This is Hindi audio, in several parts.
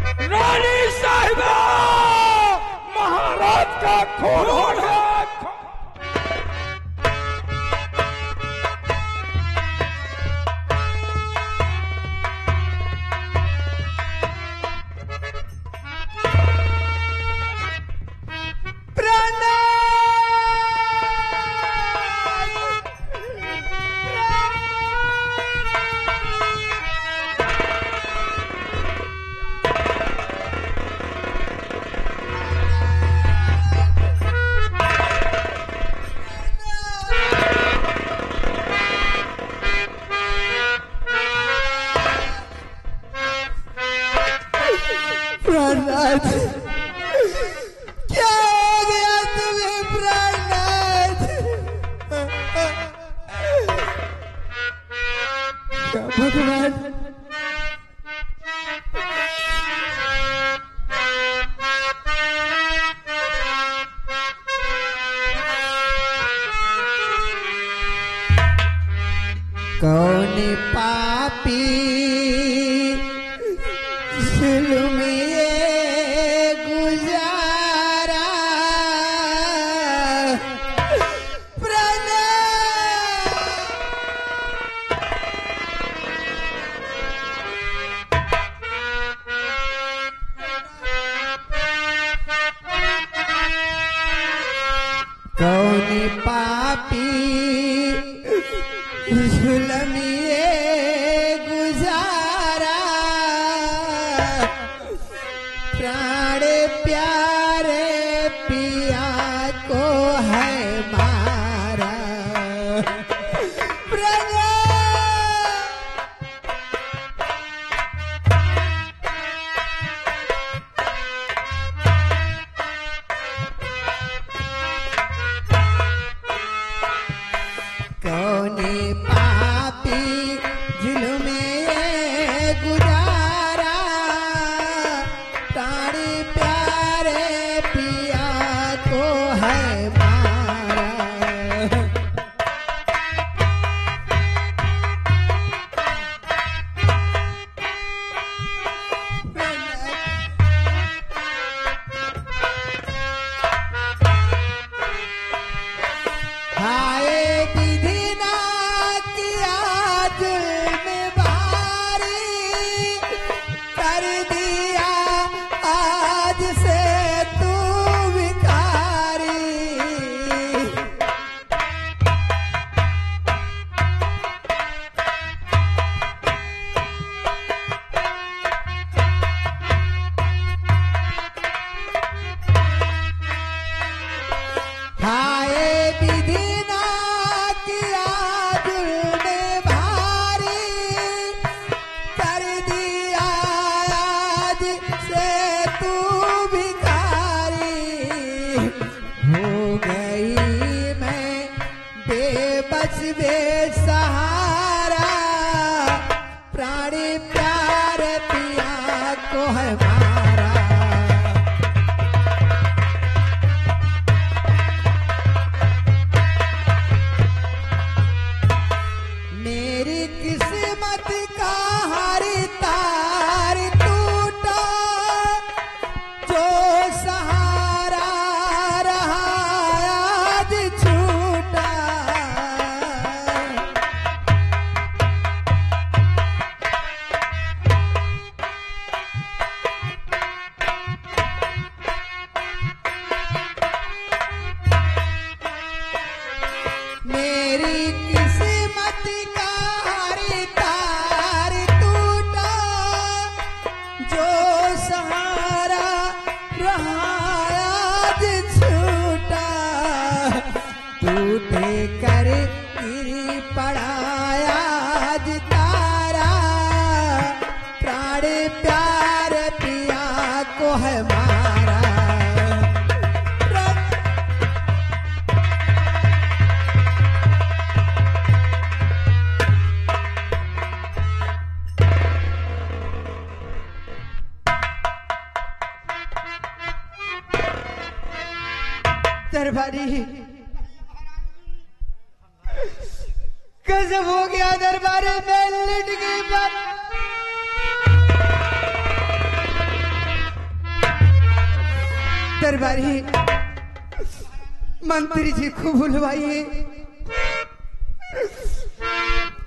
रानी साहिबा महाराज का खून हो गया। प्राणनाथ, क्या हो गया तुम्हें प्राणनाथ? क्या भगवान, कौन पापी जुल्म ये गुजारा? कौन पापी जुल्म ये गुजारा? प्राण प्यारे पिया को है मारा। कौन पापी जुल्म ये गुजारा? प्राण प्यारे पिया को है मारा। हाय विधि ना किया जुल्म भारी, कर दिया आज से तू भिखारी। हाय विधि ना किया जुल्म भारी, कर दिया आज से तू भिखारी। हो गई मैं बेबस बेसहारा, प्राण प्यार पिया को है मारा। मेरी किस्मत का हर तार टूटा, जो सहारा रहा आज छूटा। मेरी किस्मत का हर तार टूटा, जो सहारा रहा आज छूटा। टूटे कर गिरी पड़ा आज तारा, प्राण प्यार पिया को है मारा। दरबारी, गजब हो गया दरबारी में लिट गई बात। दरबारी मंत्री जी को बुलवाइए,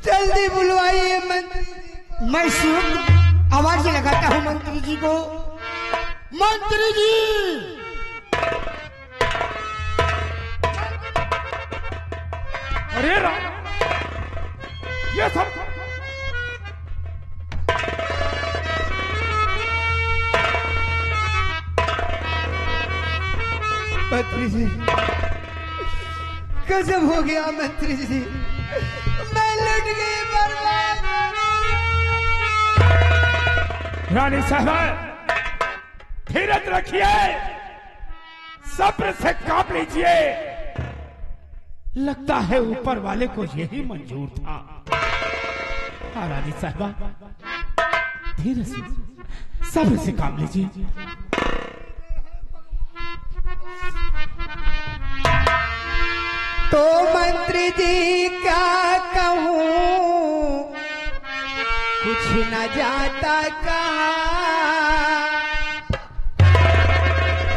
जल्दी बुलवाइए मंत्री जी। मैं सूट आवाज लगाता हूँ मंत्री जी को। मंत्री जी, अरे राम, ये सब मंत्री जी, गजब हो गया मंत्री जी, मैं लुट गई, बर्बाद। रानी साहबा, धीरज रखिए, सब्र से काम लीजिए। लगता है ऊपर वाले को यही मंजूर था। हाँ रानी साहबा, धीरज से सब्र से काम लीजिए। तो मंत्री जी क्या कहूँ, कुछ न जाता कहा।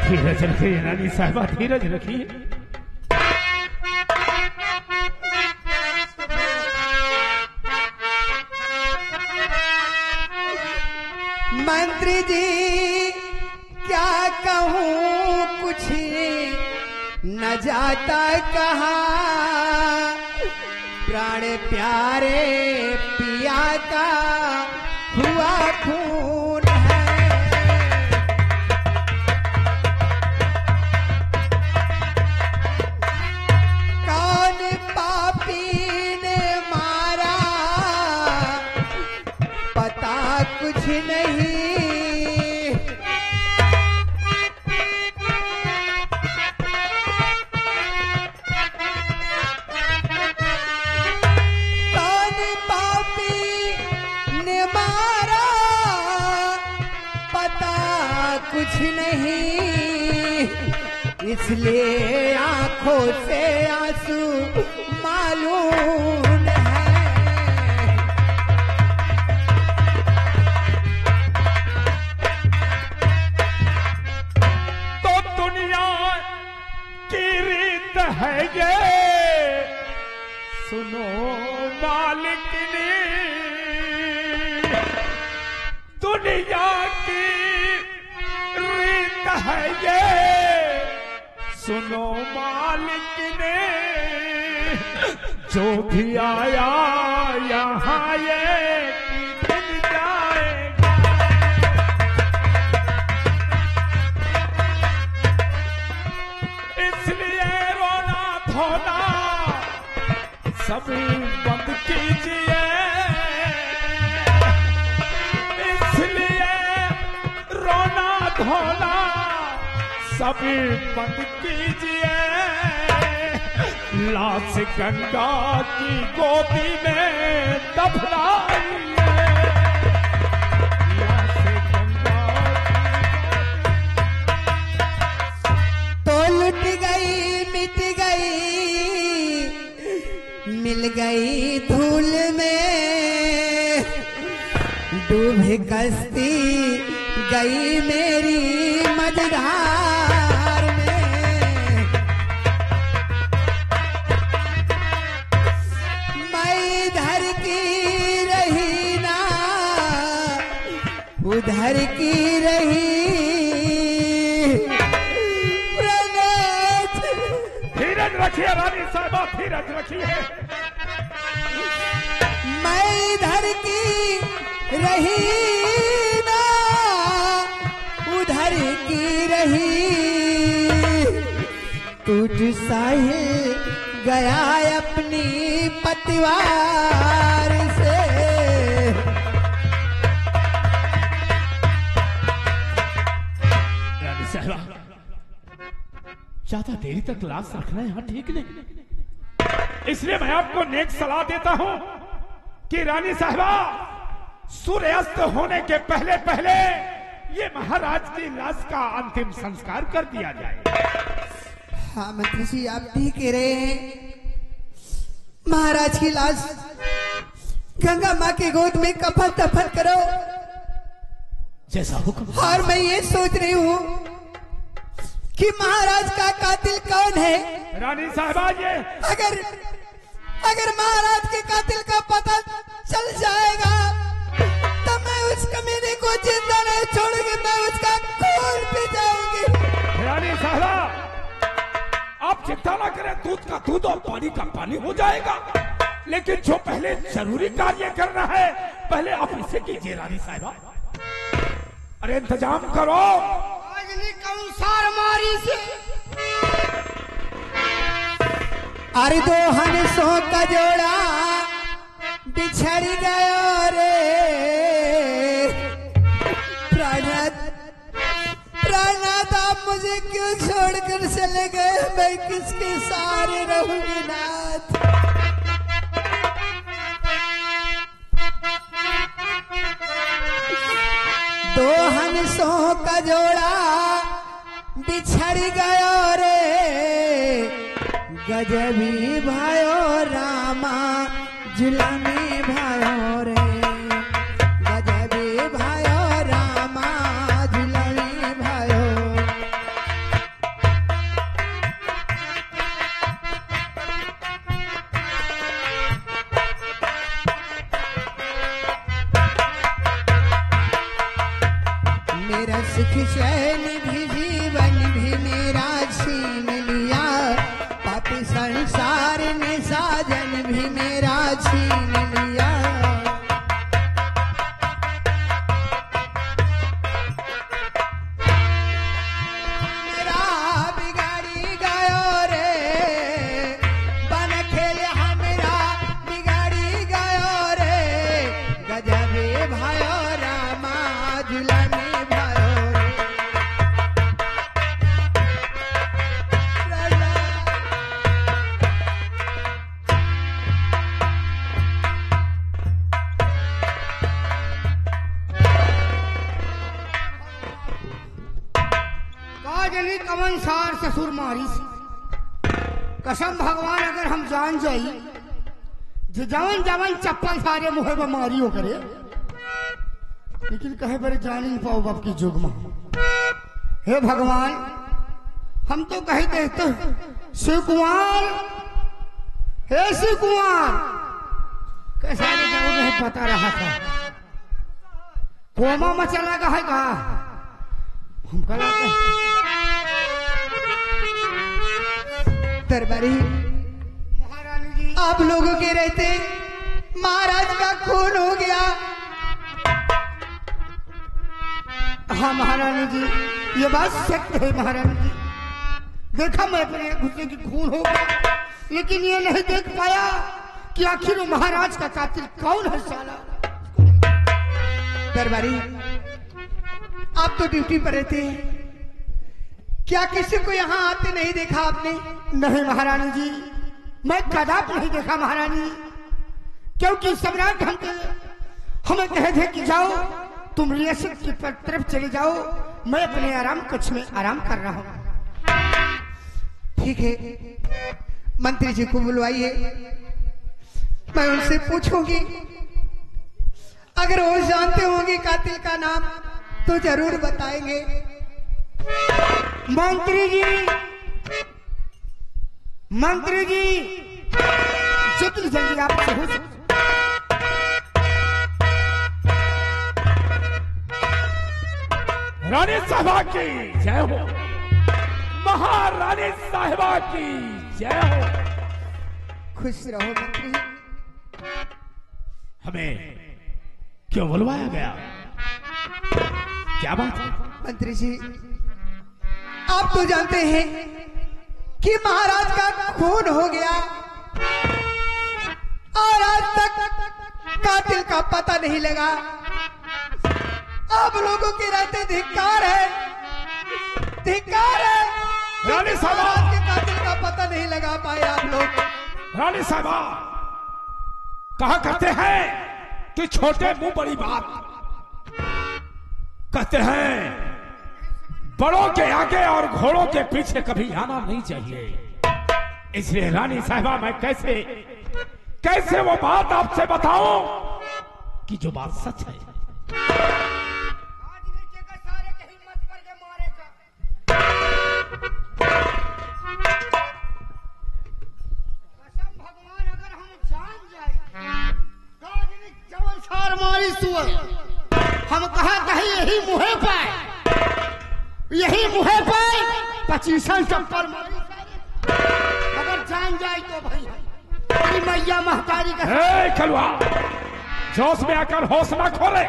धीरज रखिए रानी साहबा, धीरज रखिए। मंत्री जी क्या कहूँ, कुछ न जाता कहा। प्राण प्यारे पिया का हुआ खून है। कौन पापी ने मारा, पता कुछ नहीं। कुछ नहीं, इसलिए आंखों से आंसू मालूम है। तो दुनिया की रीत है ये, सुनो मालिकनी, दुनिया की है ये, सुनो मालिक ने, जो भी आया यहाँ ये दिन जाएगा। इसलिए रोना धोना सब बंद कीजिए। इसलिए रोना धोना सभी बंद कीजिए। लाश गंगा की गोदी में दफनाइए। लाश गंगा तो लुट गई, मिट गई, मिल गई धूल में। डूब कश्ती गई मेरी मझधार में। मैं इधर की रही ना, उधर की रही। धीरज रखिए रानी साहबा, धीरज रखिए। मैं इधर की रही ना, उधर की रही। टूट साहिल गया अपनी पतवार से। रानी साहबा, ज्यादा देरी तक लाश रखना यहाँ ठीक नहीं। इसलिए मैं आपको नेक सलाह देता हूँ कि रानी साहबा, सूर्यास्त होने के पहले पहले ये महाराज की लाश का अंतिम संस्कार कर दिया जाए। हाँ मंत्री जी, आप ठीक कह रहे हैं। महाराज की लाश गंगा माँ की गोद में कफन दफन करो, जैसा हुक्म। और मैं ये सोच रही हूँ कि महाराज का कातिल कौन है। रानी साहिबा ये अगर महाराज के कातिल का पता चल जाएगा तो मैं उस कमीने को जिंदा नहीं छोड़ूंगी, मैं उसका खून पी जाऊंगी। रानी साहिबा आप चिंता ना करें, दूध का दूध और पानी का पानी हो जाएगा, लेकिन जो पहले जरूरी कार्य करना है पहले आप इसे कीजिए। रानी साहिबा अरे इंतजाम करो। कंसार मारी से अरे दो हंसों का जोड़ा बिछड़ गया रे, प्राणनाथ आप मुझे क्यों छोड़कर चले गए, मैं किसके सहारे रहूंगी नाथ। दो हंसों का जोड़ा बिछड़ गया रे, गजबी भयो रामा जुलमी भयो रे, गजबी भयो रामा जुलमी भयो। मेरा सुख चैन भी जीवन भी मेरा छीन लिया, पापी संसार ने साजन भी मेरा छीन लिया। मेरा बिगाड़ी गयो रे बन खेल, हमरा बिगाड़ी गयो रे, गजबे भयो रामा जुलमी कंसार ससुर मारी से कसम भगवान अगर हम जान जाई जवन जवन चप्पल सारे मुहे मारी हो करे, लेकिन कहे बड़े जान नहीं पाओ बाप की जुगमा। हे भगवान हम तो कहे देते शिव कुमार, हे शिव कुमार कैसा नहीं पता रहा था, कोमा मचला का है कहा हम कला दरबारी महारानी जी आप लोगों के रहते महाराज का खून हो गया। हाँ महारानी जी ये बात सत्य है महारानी जी, देखा मैं अपने घुटने की खून हो गया, लेकिन ये नहीं देख पाया कि आखिर महाराज का कातिल कौन है साला। दरबारी आप तो ड्यूटी पर रहते हैं, क्या किसी को यहाँ आते नहीं देखा आपने? नहीं महारानी जी मैं कदाप नहीं देखा महारानी, क्योंकि सम्राट हमें कहे थे कि जाओ तुम रियासत की तरफ चले जाओ, मैं अपने आराम कक्ष में आराम कर रहा हूँ। ठीक है मंत्री जी को बुलवाइए, मैं उनसे पूछूंगी, अगर वो जानते होंगे कातिल का नाम तो जरूर बताएंगे। मंत्री जी जितनी जल्दी आप हो रानी साहिबा की जय हो, महारानी साहिबा की जय हो। खुश रहो मंत्री। हमें क्यों बुलवाया गया, क्या बात है? मंत्री जी आप तो जानते हैं कि महाराज का खून हो गया और आज तक कातिल का पता नहीं लगा। आप लोगों के रहते धिक्कार है, धिक्कार है। रानी साहिबा के कातिल का पता नहीं लगा पाए आप लोग। रानी साहिबा कहा करते हैं कि छोटे मुंह बड़ी बात, कहते हैं बड़ों के आगे और घोड़ों के पीछे कभी आना नहीं चाहिए। इसलिए रानी साहिबा मैं कैसे वो बात आपसे बताऊं कि जो बात सच है। आज नीचे का सारे के हिम्मत करके मारेगा। जान जाए जवन सार मारी सुअर हम कहा कहीं यही मुहे पाए, यही मुहे पाए 25 चप्पल मारी अगर जान जाए तो भाई तेरी मैया महतारी का खलवा जोश में आकर होश न खोले।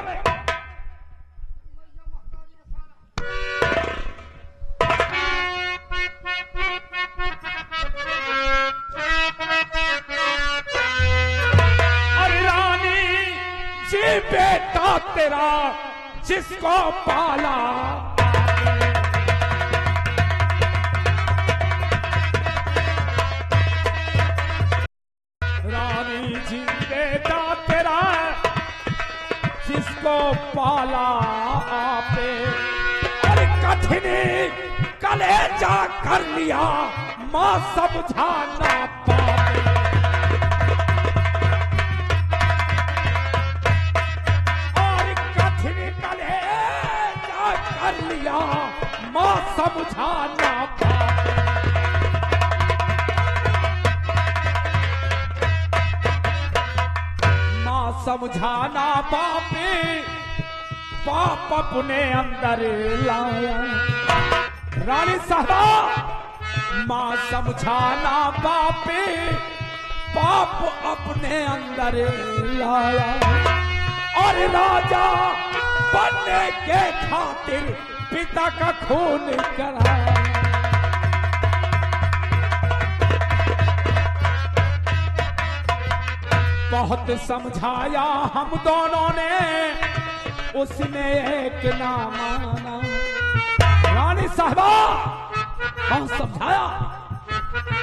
अरे रानी जी बेटा तेरा जिसको पाला रानी जी बेटा तेरा जिसको पाला आपे और कठिनी कलेजा कर लिया मां समझा ना पाए। और कठिनी कलेजा कर लिया मां समझा ना पाए। समझाना पापे पाप अपने अंदर लाया। रानी साहबा मां समझाना पापे पाप अपने अंदर लाया और राजा बनने के खातिर पिता का खून कराया। बहुत समझाया हम दोनों ने उसने एक ना माना। रानी साहबा बहुत समझाया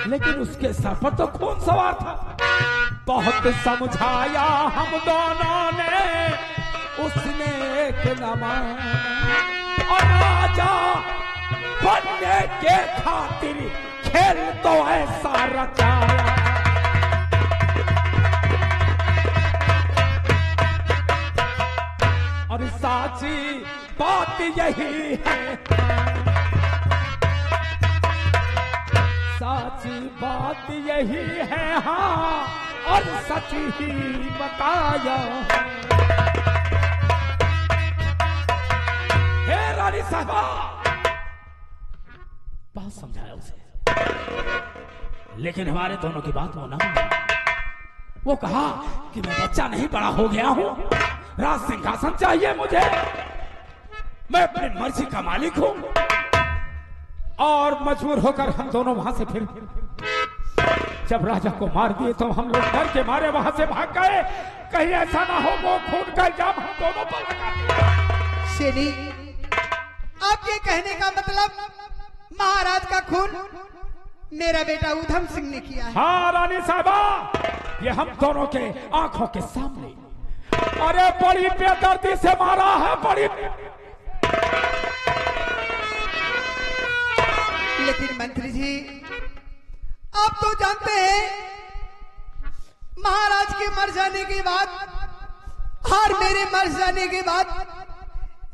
लेकिन उसके सर पर तो खून सवार था। बहुत समझाया हम दोनों ने उसने एक ना माना और राजा बनने के खातिर खेल तो ऐसा रचाया। और साची बात यही है, साची बात यही है हाँ और सच ही बताया। हे रानी साहबा बहुत समझाया उसे लेकिन हमारे दोनों की बात वो ना मानी। वो कहा कि मैं बच्चा नहीं बड़ा हो गया हूं, राज सिंहासन चाहिए मुझे, मैं अपनी मर्जी का मालिक हूं। और मजबूर होकर हम दोनों वहां से फिर जब राजा को मार दिए तो हम लोग डर के मारे वहां से भाग गए। कहीं ऐसा ना हो वो खून का इल्जाम हम दोनों पर लगा दिया। शेनी आपके कहने का मतलब महाराज का खून मेरा बेटा उधम सिंह ने किया है? हाँ रानी साहबा ये हम दोनों के आंखों के सामने। अरे बड़ी बेदर्दी से मारा है, बड़ी। लेकिन मंत्री जी आप तो जानते हैं महाराज के मर जाने के बाद और मेरे मर जाने के बाद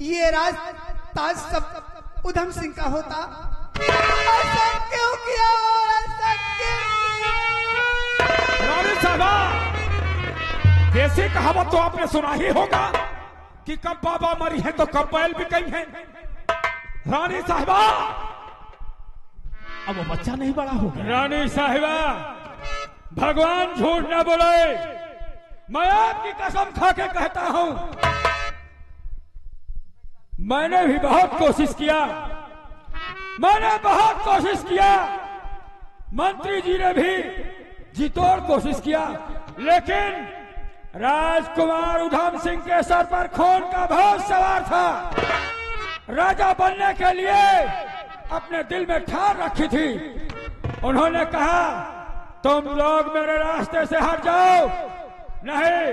ये राज ताज सब उधम सिंह का होता। ऐसा क्यों किया? ऐसा क्यों किया? रानी साहबा देसी कहावत तो आपने सुना ही होगा कि कब बाबा मरी है तो कब बैल भी गई है। रानी साहबा अब वो बच्चा नहीं बड़ा हो गया। रानी साहिबा भगवान झूठ न बोले, मैं आपकी कसम खा के कहता हूं मैंने भी बहुत कोशिश किया, मैंने बहुत कोशिश किया, मंत्री जी ने भी जी-तोड़ कोशिश किया, लेकिन राजकुमार उधम सिंह के सर पर खून का भौत सवार था। राजा बनने के लिए अपने दिल में ठान रखी थी। उन्होंने कहा तुम लोग मेरे रास्ते से हट जाओ, नहीं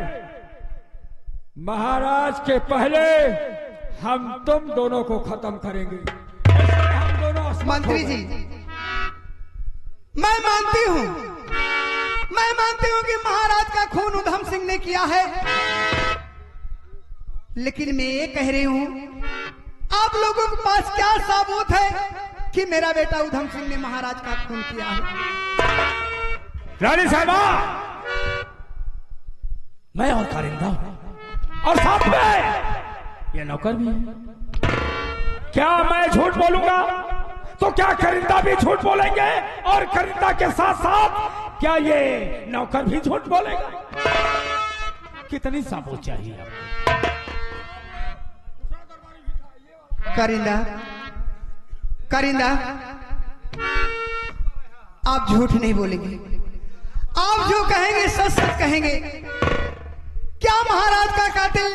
महाराज के पहले हम तुम दोनों को खत्म करेंगे। हम दोनों मंत्री जी मैं मानती हूं कि महाराज का खून उधम सिंह ने किया है, लेकिन मैं ये कह रही हूं आप लोगों के पास क्या सबूत है कि मेरा बेटा उधम सिंह ने महाराज का खून किया है? रानी साहबा मैं और कारिंदा और साथ में ये नौकर भी है। क्या मैं झूठ बोलूंगा तो क्या कारिंदा भी झूठ बोलेंगे, और कारिंदा के साथ साथ क्या ये नौकर भी झूठ बोलेगा? कितनी सबूत चाहिए आपको? कारिंदा, कारिंदा, आप झूठ नहीं बोलेंगे, आप जो कहेंगे सच सच कहेंगे। क्या महाराज का कातिल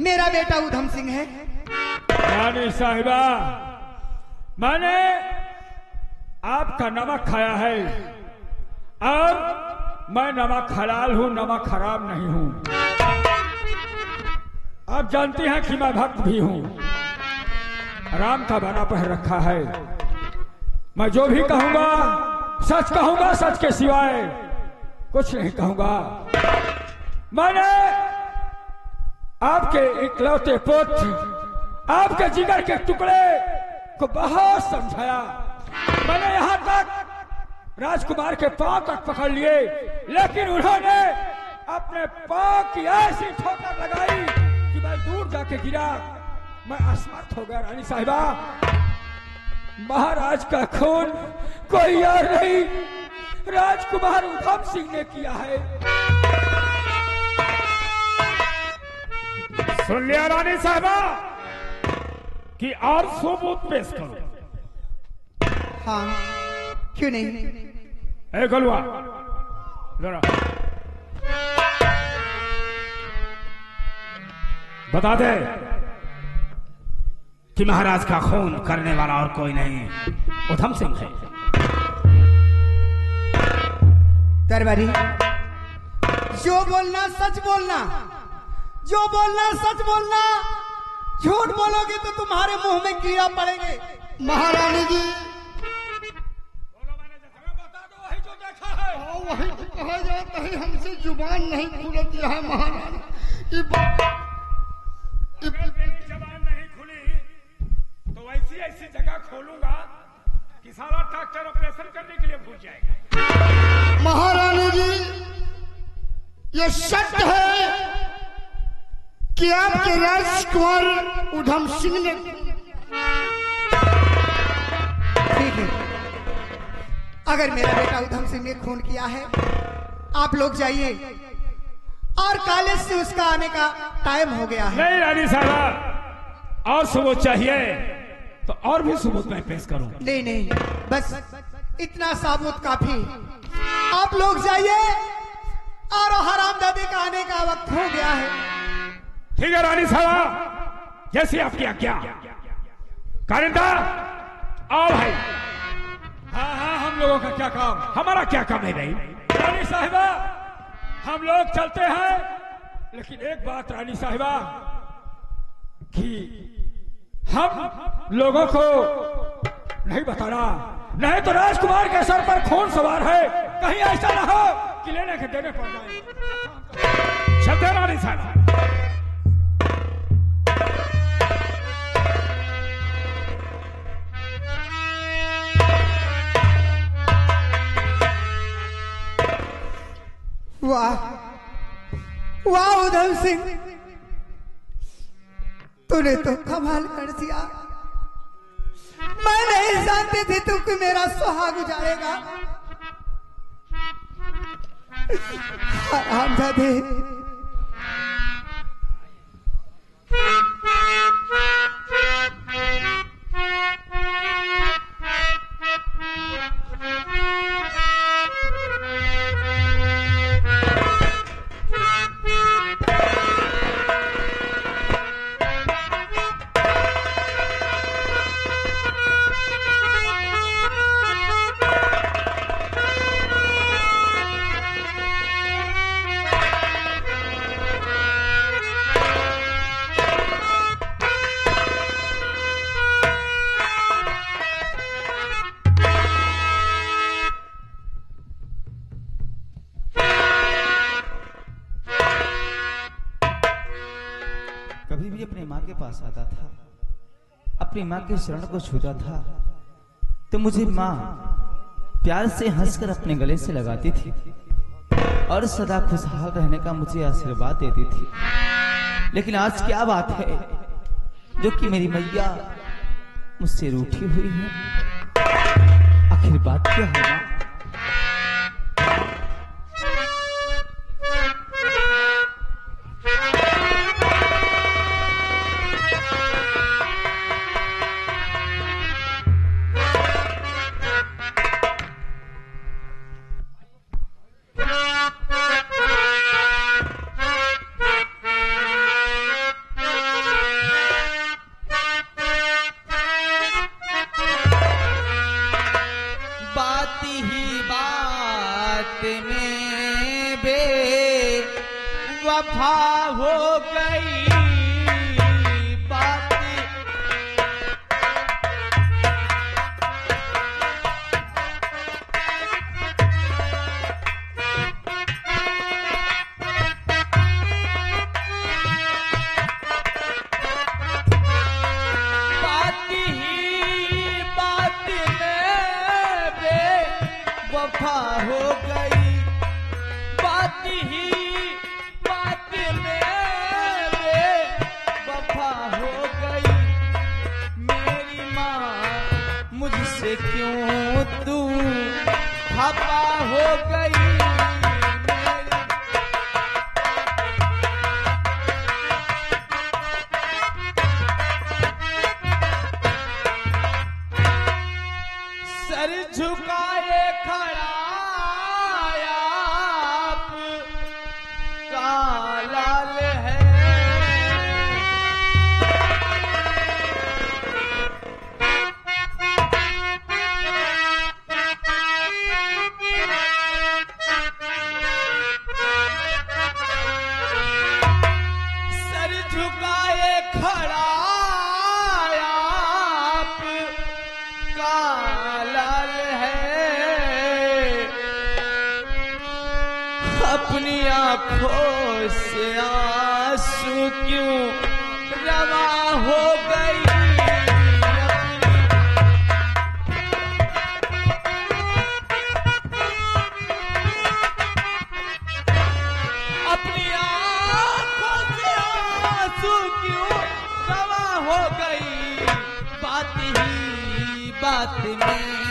मेरा बेटा उधम सिंह है? रानी साहिबा, मैंने आपका नमक खाया है और मैं नमक हलाल हूं, नमक खराब नहीं हूं। आप जानती हैं कि मैं भक्त भी हूं, राम का बना पहन रखा है। मैं जो भी कहूंगा सच कहूंगा, सच के सिवाय कुछ नहीं कहूंगा। मैंने आपके इकलौते पुत्र, आपके जिगर के टुकड़े को बहुत समझाया। मैंने यहां तक राजकुमार के पांव तक पकड़ लिए, लेकिन उन्होंने अपने पांव की ऐसी ठोकर लगाई कि मैं दूर जाके गिरा, मैं असमर्थ हो गया। रानी साहिबा, महाराज का खून कोई और नहीं, राजकुमार उधम सिंह ने किया है। सुन लिया रानी साहिबा कि और सबूत पेश करो? हाँ, क्यों नहीं? ए गलुआ, जरा बता दे कि महाराज का खून करने वाला और कोई नहीं उधम सिंह है। दरबारी, जो बोलना सच बोलना, जो बोलना सच बोलना। झूठ बोलोगे तो तुम्हारे मुंह में कीड़ा पड़ेंगे। महारानी जी, बोलो, मैंने जैसा बता दो वही जो देखा है। वही तो कहा जाता है, हमसे जुबान नहीं खुलती है महारानी। मेरी जबान नहीं खुली तो ऐसी ऐसी जगह खोलूंगा कि सारा डॉक्टर ऑपरेशन करने के लिए भूल जाएगा। महारानी जी, ये सत्य है कि आपके राजकुमार उधम सिंह ने। ठीक है, अगर मेरा बेटा उधम सिंह ने खून किया है, आप लोग जाइए, और कॉलेज से उसका आने का टाइम हो गया है। नहीं रानी साहबा, और सबूत चाहिए तो और भी सबूत मैं पेश करूं। नहीं नहीं, बस इतना सबूत काफी। आप लोग जाइए, और हरामजादे का आने का वक्त हो गया है। ठीक है रानी साहबा, जैसी आपकी आज्ञा। कारिंदा, आओ भाई। हाँ हाँ, हम लोगों का क्या काम? हमारा क्या काम है भाई? रानी साहिबा, हम लोग चलते हैं, लेकिन एक बात रानी साहिबा, कि हम लोगों को नहीं बताना, नहीं तो राजकुमार के सर पर खून सवार है। कहीं ऐसा ना हो कि लेने के देने पड़ जाए। चलते रानी साहबा। वाह वाह उधम सिंह, तूने तो कमाल कर दिया। मैं नहीं जानती थी तू कि मेरा सुहाग उजाड़ेगा। हरामजादे, कभी भी अपनी माँ के पास आता था, अपनी माँ के शरण को छूता था, तो मुझे माँ प्यार से हंसकर अपने गले से लगाती थी। और सदा खुशहाल रहने का मुझे आशीर्वाद देती थी। लेकिन आज क्या बात है जो कि मेरी मैया मुझसे रूठी हुई है? आखिर बात क्या है मां? वफा हो गई बात, बात ही बात में बेवफा हो गई, बात ही क्यों तू खफा हो गई। सर झुकाए खड़ा आप का लाल है, अपनी आंखों से आंसू क्यों रवा हो गई। अपनी आंखों से आंसू क्यों रवा हो गई, बात ही बात में